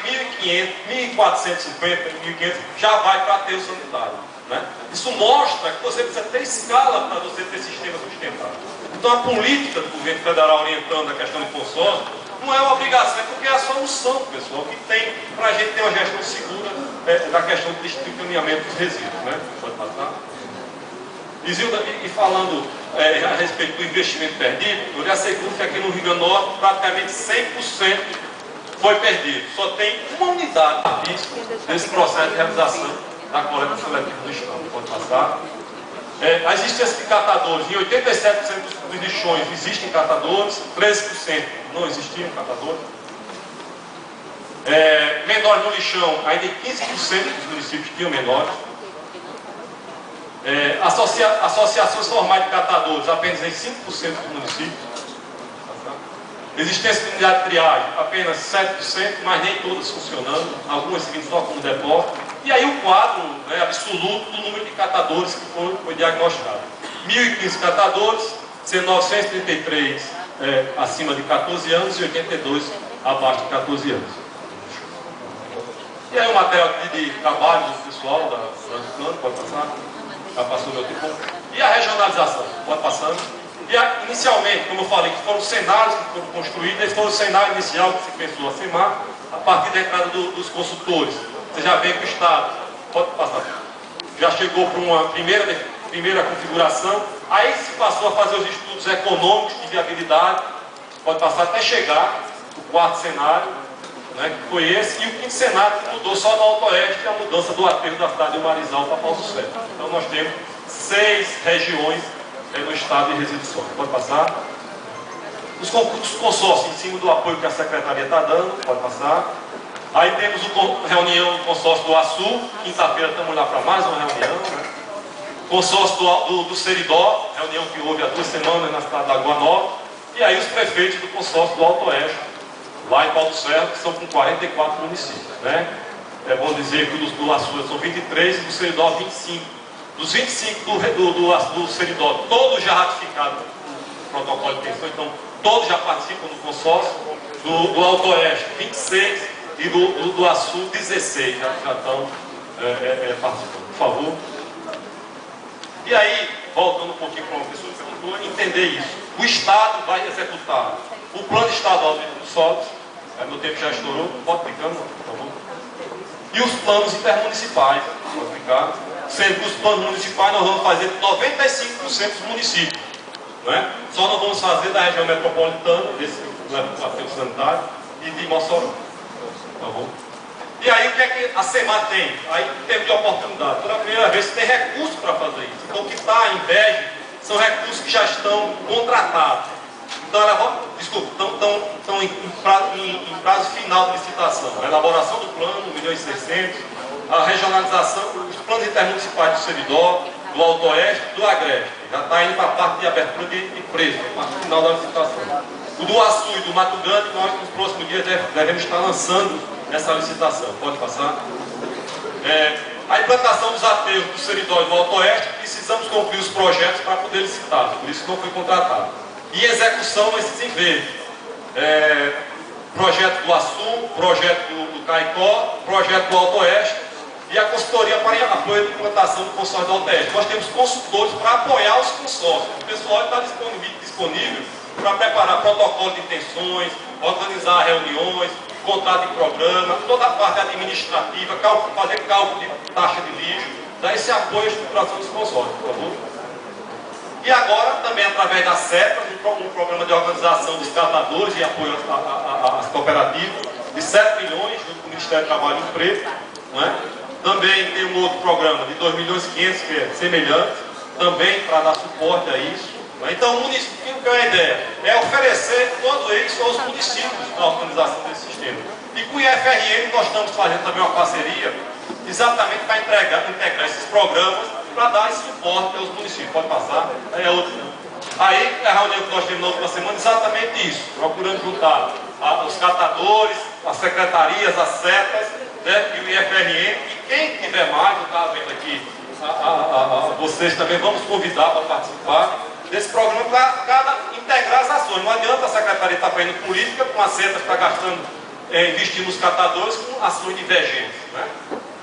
Speaker 3: 1.500, 1.450, 1.500 já vai para aterro sanitário. Né? Isso mostra que você precisa ter escala para você ter sistema sustentável. Então a política do governo federal orientando a questão de consórcio não é uma obrigação, é porque é a solução, pessoal, que tem para a gente ter uma gestão segura da questão do encaminhamento dos resíduos. Né? Pode passar? Isilda, e falando a respeito do investimento perdido, eu lhe asseguro que aqui no Rio Grande do Norte praticamente 100% foi perdido. Só tem uma unidade desse processo de realização da coleta seletiva do Estado. Pode passar? A existência de catadores, em 87% dos lixões existem catadores, 13% não existiam catadores. Menores no lixão, ainda em 15% dos municípios tinham menores. Associações formais de catadores, apenas em 5% dos municípios. Existência de unidade de triagem, apenas 7%, mas nem todas funcionando, algumas seguindo só como depósito. E aí o quadro, né, absoluto do número de catadores que foi diagnosticado. 1.015 catadores, sendo 933 acima de 14 anos e 82 abaixo de 14 anos. E aí o material de trabalho do pessoal do plano, pode passar? Já passou meu tempo. E a regionalização, pode passando. E inicialmente, como eu falei, que foram cenários que foram construídos, esse foi o cenário inicial que se pensou a SEMAR, a partir da entrada dos consultores. Você já vê que o Estado, pode passar, já chegou para uma primeira configuração, aí se passou a fazer os estudos econômicos de viabilidade, pode passar até chegar o quarto cenário, né, que foi esse, e o quinto cenário que mudou só no Alto Oeste, a mudança do aterro da cidade de Marizal para Paulo Sérgio. Então nós temos 6 regiões no estado de resíduos sólidos. Pode passar? Os consórcios em cima do apoio que a Secretaria está dando, pode passar. Aí temos a reunião do consórcio do Açu, quinta-feira estamos lá para mais uma reunião. Né? Consórcio do Seridó, reunião que houve há 2 semanas na cidade da Lagoa Nova. E aí os prefeitos do consórcio do Alto Oeste, lá em Paulo Serra, que são com 44 municípios, né? É bom dizer que do Açu são 23 e do Seridó 25. Dos 25 do Seridó, todos já ratificaram o protocolo de intenção, então todos já participam do consórcio. Do Alto Oeste, 26 e do Açu, 16 já estão participando, por favor. E aí, voltando um pouquinho para uma pessoa que perguntou, entender isso. O Estado vai executar o plano estadual de solos, meu tempo já estourou, pode ficar, por favor. E os planos intermunicipais, pode ficar, sendo que os planos municipais nós vamos fazer 95% dos municípios. Não é? Só nós vamos fazer da região metropolitana, desse aterro sanitário, e de Mossoró. Tá bom? E aí o que é que a SEMAR tem? Aí em termos de oportunidade, pela primeira vez tem recurso para fazer isso. Então o que está em BEG são recursos que já estão contratados. Então estão em prazo final de licitação. A elaboração do plano, 1.600.000, a regionalização, os planos intermunicipais do Seridó, do Alto Oeste e do Agreste. Já está indo para a parte de abertura de preço, a parte final da licitação. O do Açu e do Mato Grande, nós nos próximos dias devemos estar lançando essa licitação. Pode passar? A implantação dos aterros do Seridó e do Alto Oeste, precisamos concluir os projetos para poder licitar, por isso não foi contratado. E execução nesses enverdes. Projeto do Açu, projeto do Caicó, projeto do Alto Oeste e a consultoria para apoio de implantação do consórcio do Alto Oeste. Nós temos consultores para apoiar os consórcios. O pessoal está disponível para preparar protocolo de intenções, organizar reuniões, contrato de programa, toda a parte administrativa, fazer cálculo de taxa de lixo, dar esse apoio à estruturação dos consórcios, por favor. E agora, também através da CEPA, um programa de organização dos catadores e apoio às cooperativas, de 7 milhões, junto com o Ministério do Trabalho e Emprego. Não é? Também tem um outro programa de 2.500.000, que é semelhante, também para dar suporte a isso. Então, o município, que é a ideia? É oferecer todo isso aos municípios na organização desse sistema. E com o IFRN nós estamos fazendo também uma parceria, exatamente para integrar esses programas, para dar esse suporte aos municípios. Pode passar? Aí, a reunião que nós tivemos na última semana, exatamente isso, procurando juntar os catadores, as secretarias, as CEPAs, né, e o IFRN, e quem tiver mais, eu estava vendo aqui, vocês também vamos convidar para participar desse programa para integrar as ações. Não adianta a secretaria estar fazendo política com a CETA está gastando, investindo nos catadores com ações divergentes. Né?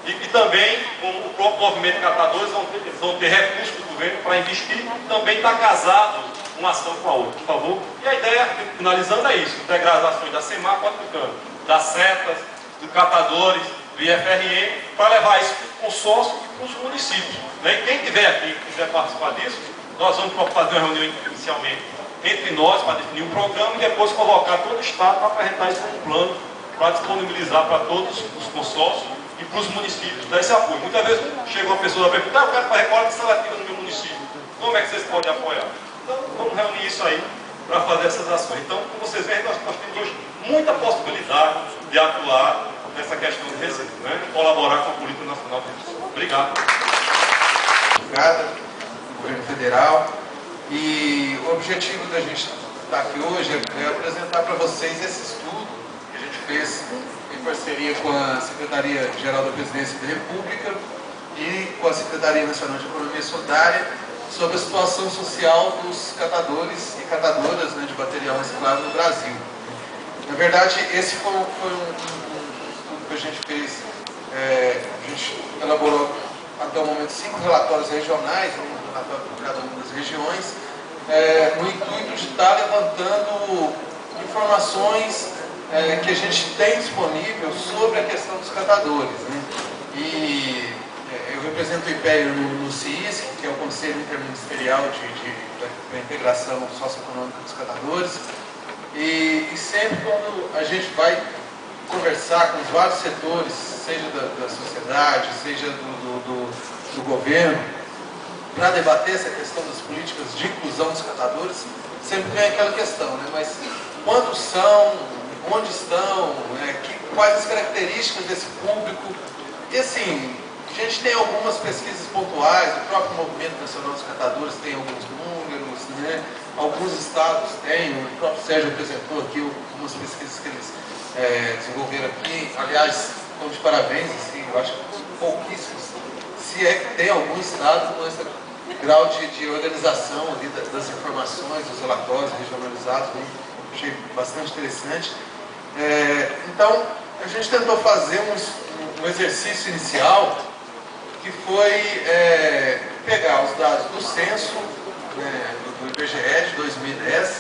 Speaker 3: E também, com o próprio movimento de catadores, vão ter recursos do governo para investir, também está casado uma ação com a outra, por favor. E a ideia, finalizando, é isso: integrar as ações da SEMAR, pode ficando, das CETAs, dos catadores, do IFRN, para levar isso para o consórcio e para os municípios. Né? E quem estiver aqui e quiser participar disso, nós vamos fazer uma reunião inicialmente entre nós para definir um programa e depois convocar todo o Estado para apresentar isso como um plano para disponibilizar para todos os consórcios e para os municípios, dar esse apoio. Muitas vezes chega uma pessoa a perguntar: eu quero fazer coleta seletiva no meu município, como é que vocês podem apoiar? Então vamos reunir isso aí para fazer essas ações. Então, como vocês veem, nós temos hoje muita possibilidade de atuar nessa questão de resíduos, né? Colaborar com a Política Nacional de Resíduos. Obrigado.
Speaker 4: Obrigado. Governo Federal, e o objetivo da gente estar aqui hoje é apresentar para vocês esse estudo que a gente fez em parceria com a Secretaria-Geral da Presidência da República e com a Secretaria Nacional de Economia Solidária sobre a situação social dos catadores e catadoras, né, de material reciclado no Brasil. Na verdade, esse foi um estudo que a gente fez, a gente elaborou até o momento 5 relatórios regionais, para cada uma das regiões, no intuito de estar levantando informações que a gente tem disponível sobre a questão dos catadores. Né? E eu represento o IPEA no CISC, que é o Conselho Interministerial da Integração Socioeconômica dos Catadores, e sempre quando a gente vai conversar com os vários setores, seja da sociedade, seja do governo, para debater essa questão das políticas de inclusão dos catadores, sempre vem aquela questão, né? Mas quantos são, onde estão, né? Quais as características desse público? E assim, a gente tem algumas pesquisas pontuais, o próprio Movimento Nacional dos Catadores tem alguns números, né? alguns estados têm, o próprio Sérgio apresentou aqui algumas pesquisas que eles desenvolveram aqui. Aliás, estão de parabéns, assim, eu acho que pouquíssimos, se é que tem algum estado com esse grau de organização ali das informações, dos relatórios regionalizados, né? Achei bastante interessante. Então, a gente tentou fazer um exercício inicial que foi pegar os dados do censo, do IBGE de 2010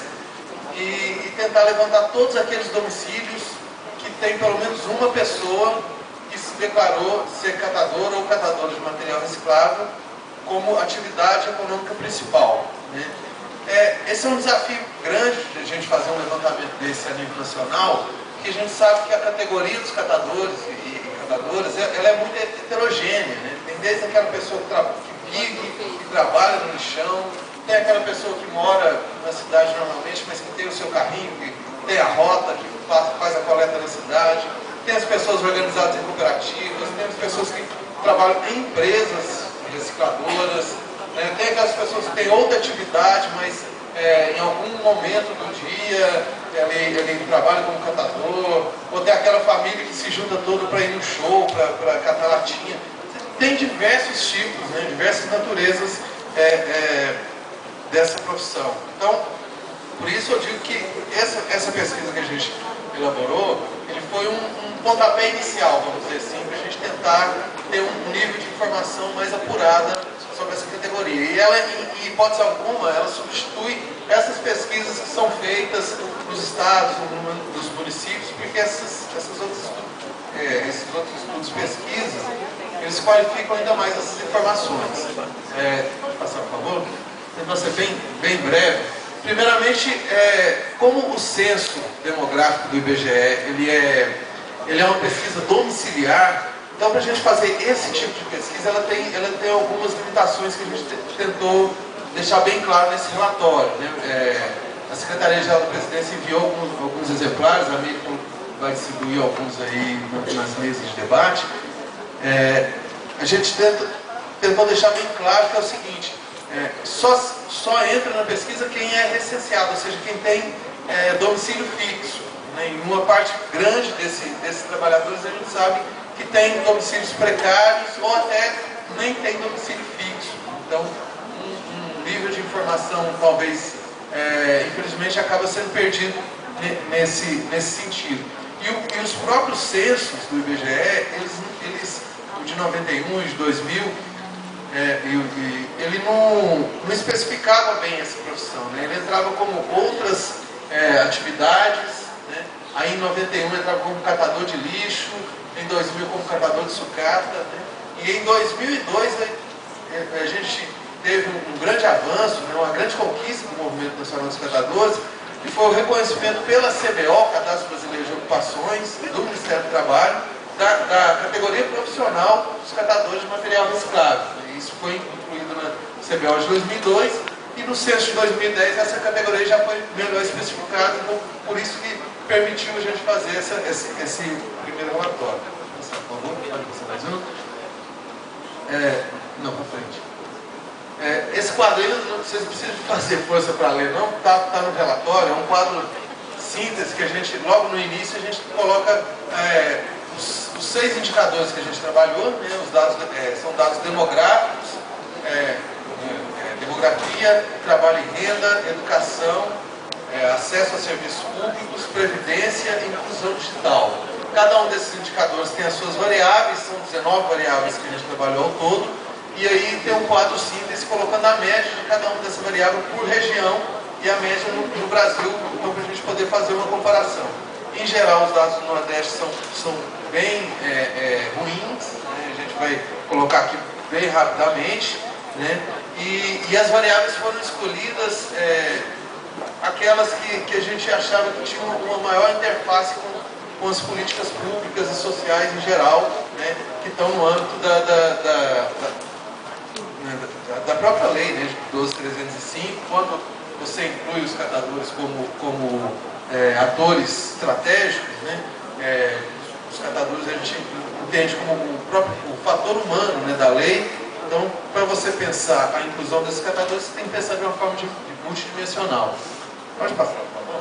Speaker 4: e tentar levantar todos aqueles domicílios que tem pelo menos uma pessoa que se declarou ser catadora ou catadora de material reciclável como atividade econômica principal, né? Esse é um desafio grande de a gente fazer um levantamento desse a nível nacional, porque a gente sabe que a categoria dos catadores e catadoras ela é muito heterogênea, né? Tem desde aquela pessoa que vive, que trabalha no lixão, tem aquela pessoa que mora na cidade normalmente, mas que tem o seu carrinho, que tem a rota, que faz a coleta na cidade, tem as pessoas organizadas em cooperativas, tem as pessoas que trabalham em empresas recicladoras, né? Tem aquelas pessoas que têm outra atividade, mas em algum momento do dia ele trabalha como catador, ou tem aquela família que se junta toda para ir no show, para catar latinha. Tem diversos tipos, né? Diversas naturezas dessa profissão. Então, por isso eu digo que essa pesquisa que a gente elaborou, ele foi um pontapé inicial, vamos dizer assim, para a gente tentar ter um nível de informação mais apurada sobre essa categoria. E ela, em hipótese alguma, ela substitui essas pesquisas que são feitas nos estados, nos municípios, porque esses outros estudos pesquisas, eles qualificam ainda mais essas informações. Pode passar, por favor? Tentar ser bem breve. Primeiramente, como o censo demográfico do IBGE ele é uma pesquisa domiciliar, então para a gente fazer esse tipo de pesquisa, ela tem algumas limitações que a gente tentou deixar bem claro nesse relatório, né? A Secretaria-Geral da Presidência enviou alguns exemplares, a Milton vai distribuir alguns aí nas mesas de debate. A gente tentou deixar bem claro que é o seguinte: só entra na pesquisa quem é recenseado, ou seja, quem tem domicílio fixo, né? Em uma parte grande desses trabalhadores a gente sabe que tem domicílios precários ou até nem tem domicílio fixo. Então, um nível de informação talvez, infelizmente, acaba sendo perdido nesse sentido. E os próprios censos do IBGE, eles o de 91 e de 2000, ele não especificava bem essa profissão, né? Ele entrava como outras atividades, né? Aí em 91 entrava como catador de lixo, em 2000 como catador de sucata, né? E em 2002 a gente teve um grande avanço, né? Uma grande conquista do Movimento Nacional dos Catadores, que foi o reconhecimento pela CBO, Cadastro Brasileiro de Ocupações, do Ministério do Trabalho, da categoria profissional dos catadores de material reciclável. Isso foi incluído na CBO de 2002 e no censo de 2010 essa categoria já foi melhor especificada, então por isso que permitiu a gente fazer esse primeiro relatório. Por favor, pode passar mais um. Não, para frente. Esse quadro aí, vocês não precisam fazer força para ler, não, está no relatório, é um quadro síntese que a gente, logo no início, a gente coloca os 6 indicadores que a gente trabalhou, né? Os dados são dados demográficos, demografia, trabalho e renda, educação, acesso a serviços públicos, previdência e inclusão digital. Cada um desses indicadores tem as suas variáveis, são 19 variáveis que a gente trabalhou ao todo, e aí tem um quadro síntese colocando a média de cada uma dessas variáveis por região e a média no Brasil, então para a gente poder fazer uma comparação. Em geral, os dados do Nordeste são bem ruins, né? A gente vai colocar aqui bem rapidamente, né? E as variáveis foram escolhidas, aquelas que a gente achava que tinham uma maior interface com as políticas públicas e sociais em geral, né? Que estão no âmbito da própria lei, né? De 12.305, quando você inclui os catadores como atores estratégicos, né? Os catadores a gente entende como o fator humano, né, da lei. Então, para você pensar a inclusão desses catadores, você tem que pensar de uma forma multidimensional. Pode passar, por favor?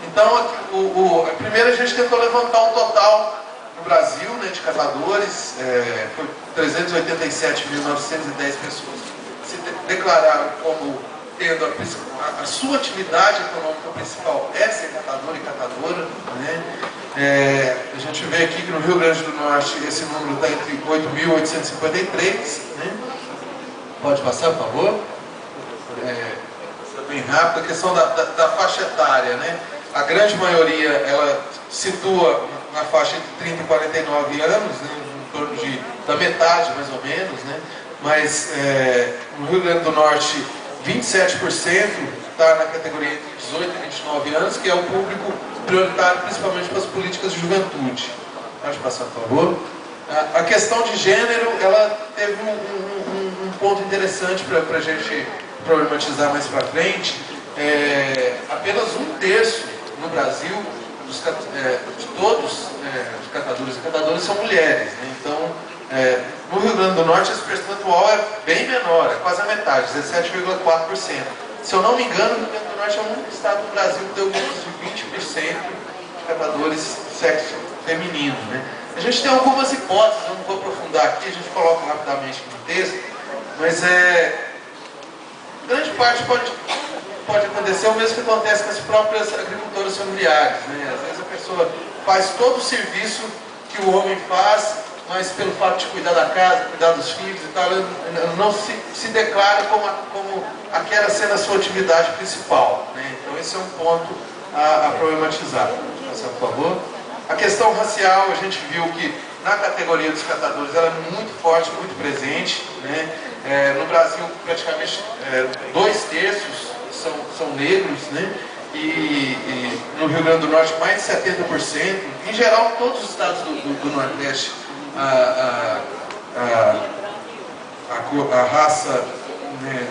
Speaker 4: Então, primeiro a gente tentou levantar um total no Brasil, né, de catadores, foi 387.910 pessoas se declararam como tendo a sua atividade econômica principal é ser catador e catadora, né? A gente vê aqui que no Rio Grande do Norte esse número está entre 8.853, né? Pode passar, por favor? Bem rápido, a questão da faixa etária, né? A grande maioria, ela situa na faixa entre 30 e 49 anos, né? Em torno da metade, mais ou menos, né? Mas no Rio Grande do Norte, 27% está na categoria entre 18 e 29 anos, que é o público prioritário, principalmente para as políticas de juventude. Pode passar, por favor? A questão de gênero, ela teve um ponto interessante para a gente problematizar mais para frente. Apenas 1/3 no Brasil de todos os catadores e catadoras são mulheres, né? Então, no Rio Grande do Norte esse percentual é bem menor, é quase a metade, 17,4%. Se eu não me engano, o Rio Grande do Norte é o único estado do Brasil que deu menos de 20% de catadores sexo feminino, né? A gente tem algumas hipóteses, eu não vou aprofundar aqui, a gente coloca rapidamente no texto, mas grande parte pode acontecer o mesmo que acontece com as próprias agricultoras familiares, né? Às vezes a pessoa faz todo o serviço que o homem faz, mas pelo fato de cuidar da casa, cuidar dos filhos e tal, ela não se declara como aquela sendo a sua atividade principal, né? Então esse é um ponto a problematizar. Por favor. A questão racial, a gente viu que na categoria dos catadores ela é muito forte, muito presente, né? No Brasil, praticamente 2/3 são negros, né? E no Rio Grande do Norte, mais de 70%. Em geral, todos os estados do Nordeste, a raça, né,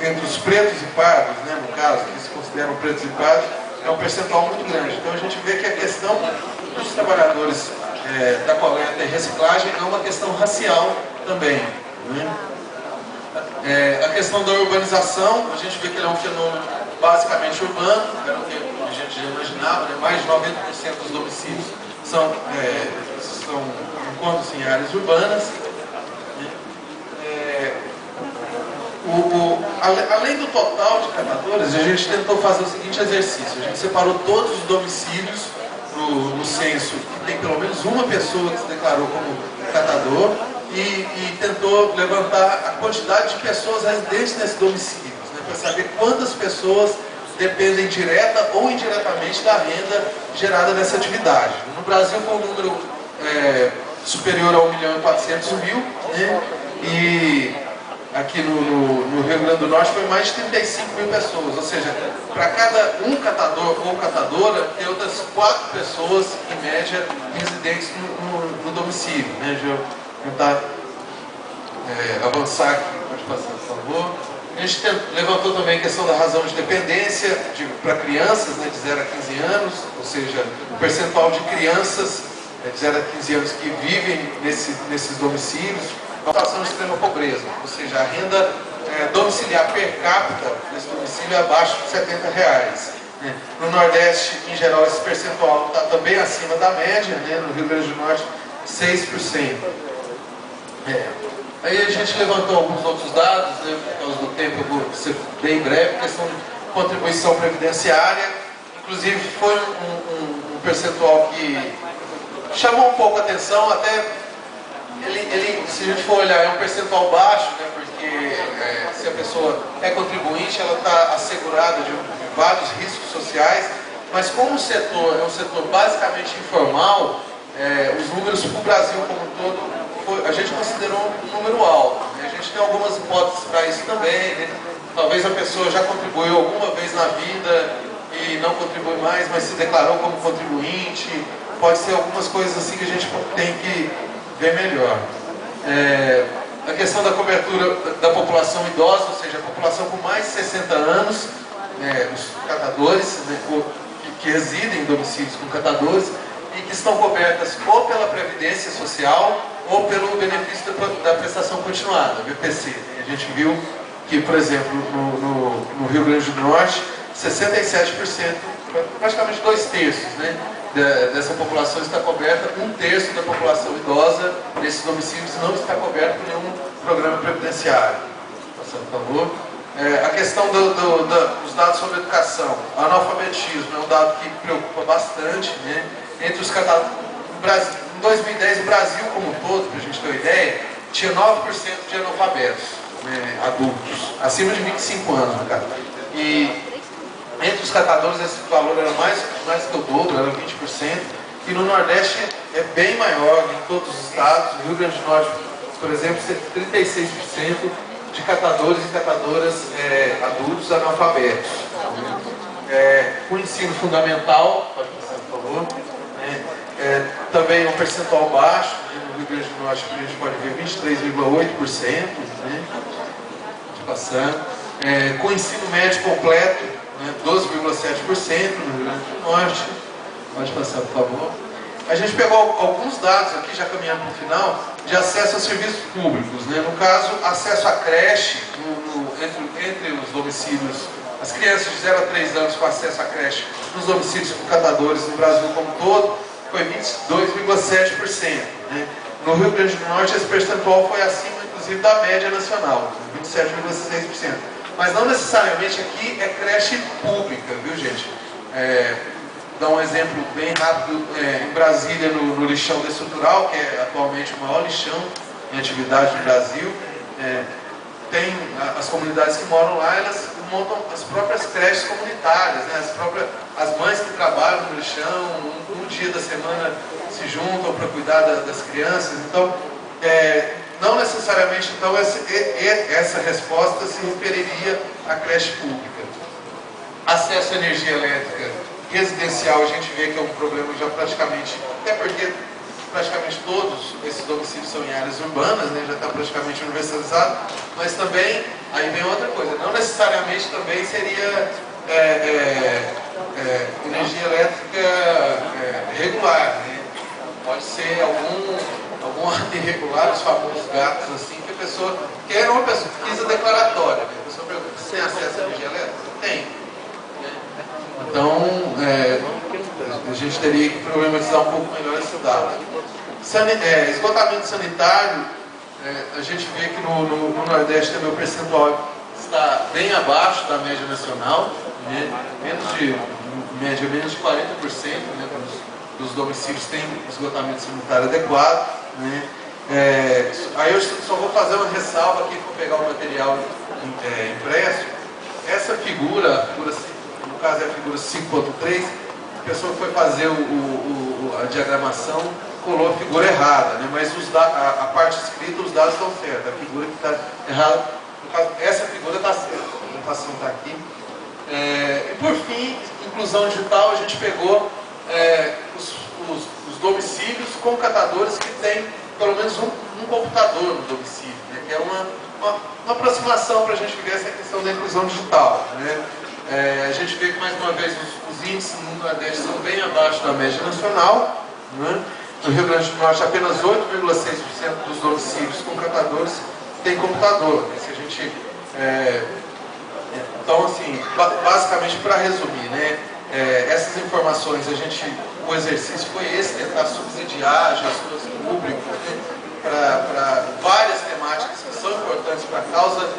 Speaker 4: entre os pretos e pardos, né, no caso, que se consideram pretos e pardos, é um percentual muito grande. Então a gente vê que a questão dos trabalhadores da coleta e reciclagem é uma questão racial também, né? A questão da urbanização, a gente vê que ele é um fenômeno basicamente urbano, era o que a gente já imaginava, né? Mais de 90% dos domicílios encontram-se em áreas urbanas. Além do total de catadores, a gente tentou fazer o seguinte exercício: a gente separou todos os domicílios no censo que tem pelo menos uma pessoa que se declarou como catador e tentou levantar a quantidade de pessoas residentes nesses domicílios, né, para saber quantas pessoas dependem direta ou indiretamente da renda gerada nessa atividade. No Brasil, com um número superior a 1.400.000, né, e aqui no Rio Grande do Norte foi mais de 35.000 pessoas, ou seja, para cada um catador ou catadora, tem outras 4 pessoas, em média, residentes no domicílio, né? Deixa eu tentar avançar aqui, pode passar, por favor. A gente levantou também a questão da razão de dependência para crianças, né, de 0 a 15 anos, ou seja, o percentual de crianças de 0 a 15 anos que vivem nesses domicílios, uma situação de extrema pobreza, ou seja, a renda domiciliar per capita desse domicílio é abaixo de R$70. Né? No Nordeste, em geral, esse percentual está também acima da média, né? No Rio Grande do Norte, 6%. Aí a gente levantou alguns outros dados, né? Por causa do tempo eu vou ser bem breve, questão de contribuição previdenciária, inclusive foi um percentual que chamou um pouco a atenção, até ele, se a gente for olhar, é um percentual baixo, né, porque se a pessoa é contribuinte, ela está assegurada de vários riscos sociais, mas como o setor é um setor basicamente informal, os números para o Brasil como um todo, a gente considerou um número alto, né? A gente tem algumas hipóteses para isso também, né? Talvez a pessoa já contribuiu alguma vez na vida e não contribui mais, mas se declarou como contribuinte, pode ser algumas coisas assim que a gente tem que ver melhor. A questão da cobertura da população idosa, ou seja, a população com mais de 60 anos, os catadores, né, que residem em domicílios com catadores e que estão cobertas ou pela Previdência Social ou pelo benefício da prestação continuada, BPC. A gente viu que, por exemplo, no Rio Grande do Norte, 67%, praticamente 2/3, né, dessa população está coberta, 1/3 da população idosa nesses domicílios não está coberta por nenhum programa previdenciário. Passando, por favor. A questão dos dados sobre educação. Analfabetismo é um dado que preocupa bastante, né? Entre os catadores, em 2010, o Brasil como um todo, para a gente ter uma ideia, tinha 9% de analfabetos, né, adultos, acima de 25 anos, no caso. E entre os catadores esse valor era mais que o dobro, era 20%, e no Nordeste é bem maior, em todos os estados. No Rio Grande do Norte, por exemplo, 36% de catadores e catadoras adultos analfabetos. O ensino fundamental, pode passar, por favor, também é um percentual baixo, né, no Rio Grande do Norte a gente pode ver 23,8%, né, passando. Com ensino médio completo, 12,7% no Rio Grande do Norte. Pode passar, por favor. A gente pegou alguns dados aqui, já caminhando para o final, de acesso a serviços públicos, né? No caso, acesso à creche entre os domicílios, as crianças de 0 a 3 anos com acesso à creche nos domicílios com catadores no Brasil como um todo, foi 22,7%. Né? No Rio Grande do Norte, esse percentual foi acima, inclusive, da média nacional, 27,6%. Mas não necessariamente aqui é creche pública, viu, gente? Dar um exemplo bem rápido, em Brasília, no lixão destrutural, que é atualmente o maior lixão em atividade no Brasil, tem as comunidades que moram lá, elas montam as próprias creches comunitárias, né? As mães que trabalham no lixão, um dia da semana se juntam para cuidar das crianças. Então, não necessariamente então, essa resposta se referiria à creche pública. Acesso à energia elétrica residencial, a gente vê que é um problema já praticamente, até porque praticamente todos esses domicílios são em áreas urbanas, né, já está praticamente universalizado, mas também, aí vem outra coisa, não necessariamente também seria energia elétrica regular, né? Pode ser algum ato irregular, os famosos gatos assim, que a pessoa, que era uma pesquisa declaratória, né? A pessoa pergunta, você tem acesso à energia elétrica? Tem. Então, a gente teria que problematizar um pouco melhor esse dado. Esgotamento sanitário, a gente vê que no Nordeste também o percentual está bem abaixo da média nacional, né? menos de 40%, né, dos domicílios têm esgotamento sanitário adequado. Né? Aí eu só vou fazer uma ressalva aqui para pegar o material impresso. Essa figura, no caso é a figura 5.3, a pessoa que foi fazer a diagramação colou a figura errada, né? Mas a parte escrita, os dados estão certos, a figura que está errada, no caso, essa figura está certa, a apresentação está aqui. E por fim, inclusão digital, a gente pegou os domicílios com catadores que têm pelo menos um computador no domicílio, né? Que é uma aproximação para a gente ver essa questão da inclusão digital, né? A gente vê que, mais uma vez, os índices no Nordeste são bem abaixo da média nacional, né? No Rio Grande do Norte, apenas 8,6% dos domicílios com catadores têm computador. Né? Se a gente, então, assim, basicamente, para resumir, né? Essas informações, o exercício foi esse, tentar subsidiar gestores públicos, né? Para várias temáticas que são importantes para a causa,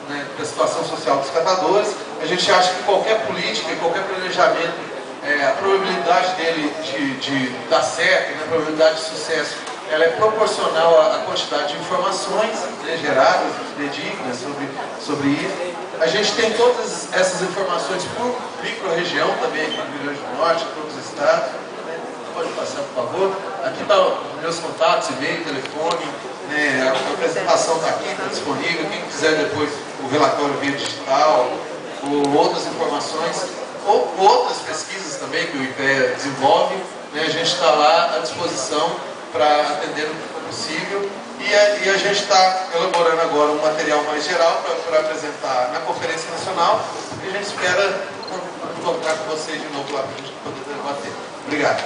Speaker 4: né, da situação social dos catadores. A gente acha que qualquer política, qualquer planejamento, a probabilidade dele de dar certo, né, a probabilidade de sucesso, ela é proporcional à quantidade de informações, né, geradas, dignas sobre isso. A gente tem todas essas informações por micro-região também aqui no Rio Grande do Norte, em todos os estados. Pode passar, por favor. Aqui estão os meus contatos, e-mail, telefone, né, a apresentação está aqui, está disponível. Quem quiser depois o relatório via digital, ou outras informações, ou outras pesquisas também que o IPEA desenvolve, né, a gente está lá à disposição para atender o que for possível. E a gente está elaborando agora um material mais geral para apresentar na Conferência Nacional, e a gente espera encontrar com vocês de novo lá para a gente poder debater. Obrigado.